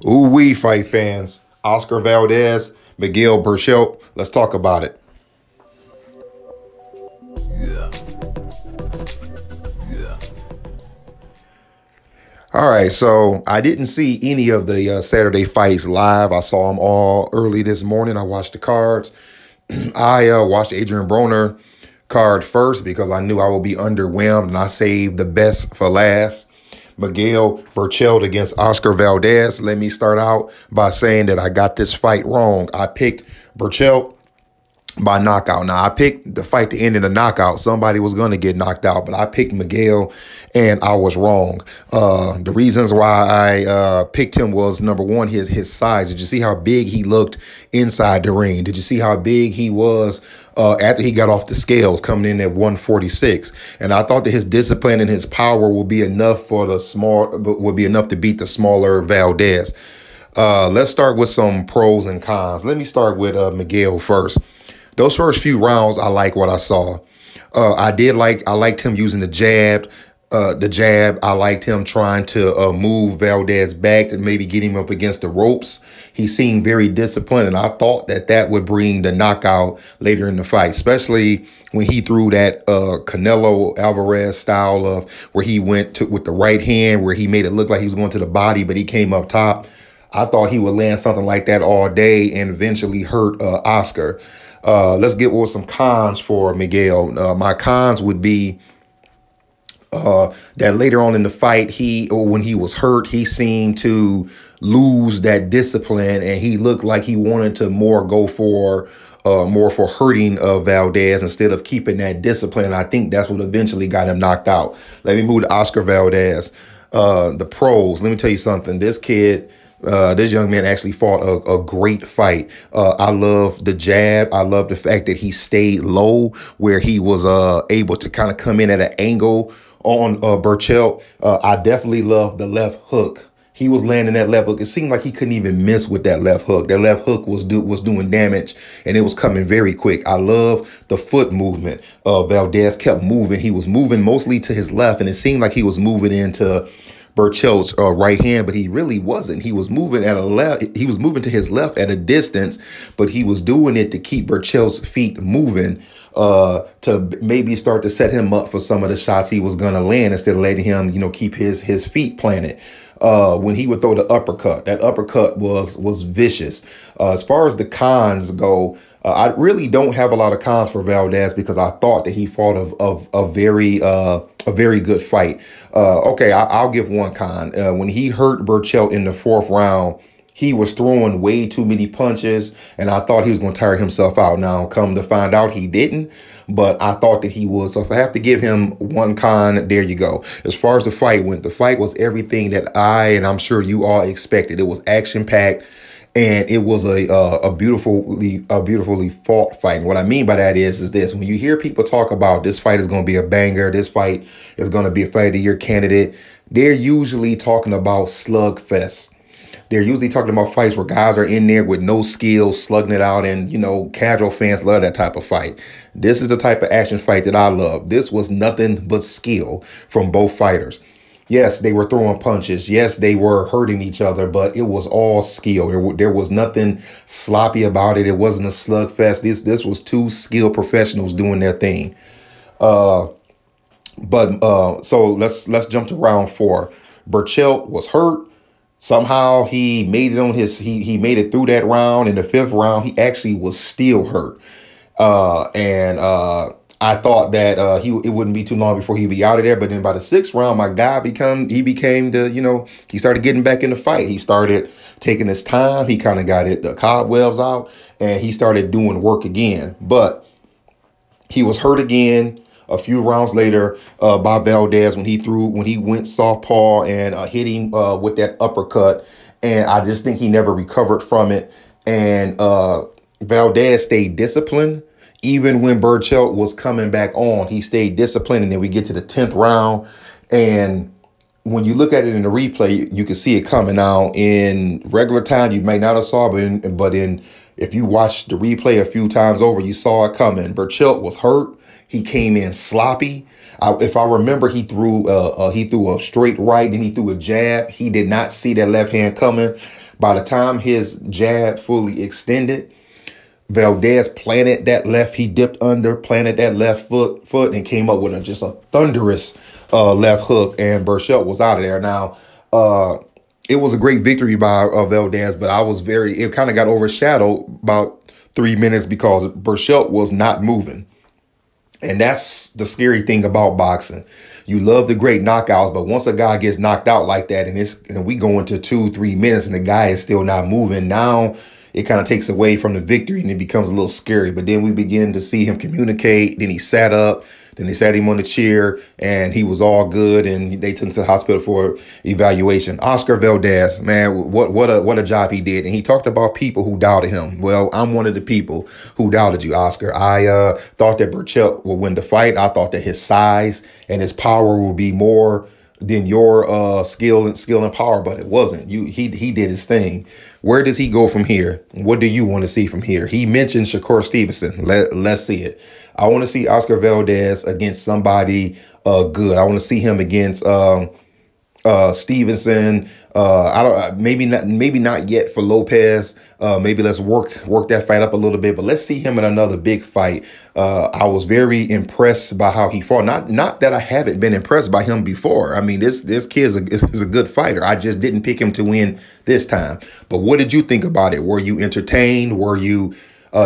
Ooh-wee, fight fans. Oscar Valdez, Miguel Berchelt. Let's talk about it. All right, so I didn't see any of the Saturday fights live. I saw them all early this morning. I watched the cards. I watched Adrian Broner card first because I knew I would be underwhelmed, and I saved the best for last. Miguel Berchelt against Oscar Valdez. Let me start out by saying that I got this fight wrong. I picked Berchelt by knockout. Now, I picked the fight to end in a knockout. Somebody was going to get knocked out, but I picked Miguel, and I was wrong. The reasons why I picked him was, number one, his size. Did you see how big he looked inside the ring? Did you see how big he was after he got off the scales, coming in at 146? And I thought that his discipline and his power would be enough for would be enough to beat the smaller Valdez. Let's start with some pros and cons. Let me start with Miguel first. Those first few rounds, I like what I saw. I liked him using the jab. I liked him trying to move Valdez back and maybe get him up against the ropes. He seemed very disciplined, and I thought that would bring the knockout later in the fight, especially when he threw that Canelo Alvarez style of where he went with the right hand, where he made it look like he was going to the body, but he came up top. I thought he would land something like that all day and eventually hurt Oscar. Let's get with some cons for Miguel. My cons would be that later on in the fight, when he was hurt, he seemed to lose that discipline, and he looked like he wanted to go for hurting Valdez instead of keeping that discipline. I think that's what eventually got him knocked out. Let me move to Oscar Valdez. The pros. Let me tell you something. This young man actually fought a great fight. I love the jab. I love the fact that he stayed low, where he was able to kind of come in at an angle on Berchelt. I definitely love the left hook. He was landing that left hook. It seemed like he couldn't even miss with that left hook. That left hook was doing damage, and it was coming very quick. I love the foot movement. Valdez kept moving. He was moving mostly to his left, and it seemed like he was moving into Berchelt's right hand, but he really wasn't. He was moving He was moving to his left at a distance, but he was doing it to keep Berchelt's feet moving, to maybe start to set him up for some of the shots he was going to land instead of letting him, keep his feet planted. When he would throw the uppercut, that uppercut was vicious. As far as the cons go, I really don't have a lot of cons for Valdez because I thought that he fought a very good fight. Okay, I'll give one con. When he hurt Berchelt in the fourth round, he was throwing way too many punches, and I thought he was going to tire himself out. Now, come to find out, he didn't, but I thought that he would. So if I have to give him one con, there you go. As far as the fight went, the fight was everything that and I'm sure you all expected. It was action-packed, and it was a beautifully fought fight. And what I mean by that is this: when you hear people talk about this fight is going to be a banger, this fight is going to be a fight of the year candidate, they're usually talking about slugfest. They're usually talking about fights where guys are in there with no skills, slugging it out, and, casual fans love that type of fight. This is the type of action fight that I love. This was nothing but skill from both fighters. Yes, they were throwing punches. Yes, they were hurting each other, but it was all skill. There was nothing sloppy about it. It wasn't a slugfest. This was two skilled professionals doing their thing. So let's jump to round 4. Berchelt was hurt. Somehow he made it he made it through that round. In the 5th round, he actually was still hurt. I thought that it wouldn't be too long before he'd be out of there. But then by the 6th round, my guy he started getting back in the fight. He started taking his time. He kind of got the cobwebs out, and he started doing work again. But he was hurt again a few rounds later by Valdez when he went southpaw and hit him with that uppercut. And I just think he never recovered from it. And Valdez stayed disciplined. Even when Berchelt was coming back on, he stayed disciplined. And then we get to the 10th round. And when you look at it in the replay, you can see it coming out. In regular time, you may not have saw, but in If you watched the replay a few times over, you saw it coming. Berchelt was hurt. He came in sloppy. If I remember, he threw a straight right, then he threw a jab. He did not see that left hand coming. By the time his jab fully extended, Valdez planted that left. He dipped under, planted that left foot, and came up with just a thunderous left hook, and Berchelt was out of there. Now, it was a great victory by Valdez, but it kind of got overshadowed about 3 minutes because Berchelt was not moving. And that's the scary thing about boxing. You love the great knockouts, but once a guy gets knocked out like that, and we go into 2-3 minutes and the guy is still not moving, now it kind of takes away from the victory and it becomes a little scary. But then we begin to see him communicate. Then he sat up. Then they sat him on the chair and he was all good. And they took him to the hospital for evaluation. Oscar Valdez, man, what a job he did. And he talked about people who doubted him. Well, I'm one of the people who doubted you, Oscar. I thought that Berchelt would win the fight. I thought that his size and his power would be more than your skill and power, but it wasn't. He did his thing. Where does he go from here? What do you want to see from here? He mentioned Shakur Stevenson. Let's see it. I want to see Oscar Valdez against somebody good. I want to see him against Stevenson. Maybe not yet for Lopez. Maybe let's work that fight up a little bit, but let's see him in another big fight. I was very impressed by how he fought. Not that I haven't been impressed by him before. I mean, this kid is a good fighter. I just didn't pick him to win this time. But what did you think about it? Were you entertained?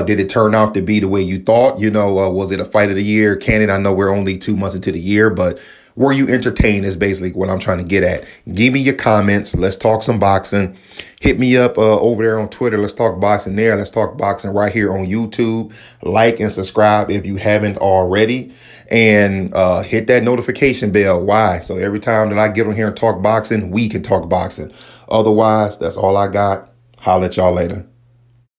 Did it turn out to be the way you thought? Was it a fight of the year? I know we're only 2 months into the year, but were you entertained is basically what I'm trying to get at. Give me your comments. Let's talk some boxing. Hit me up over there on Twitter. Let's talk boxing there. Let's talk boxing right here on YouTube. Like and subscribe if you haven't already. And hit that notification bell. Why? So every time that I get on here and talk boxing, we can talk boxing. Otherwise, that's all I got. Holla at y'all later.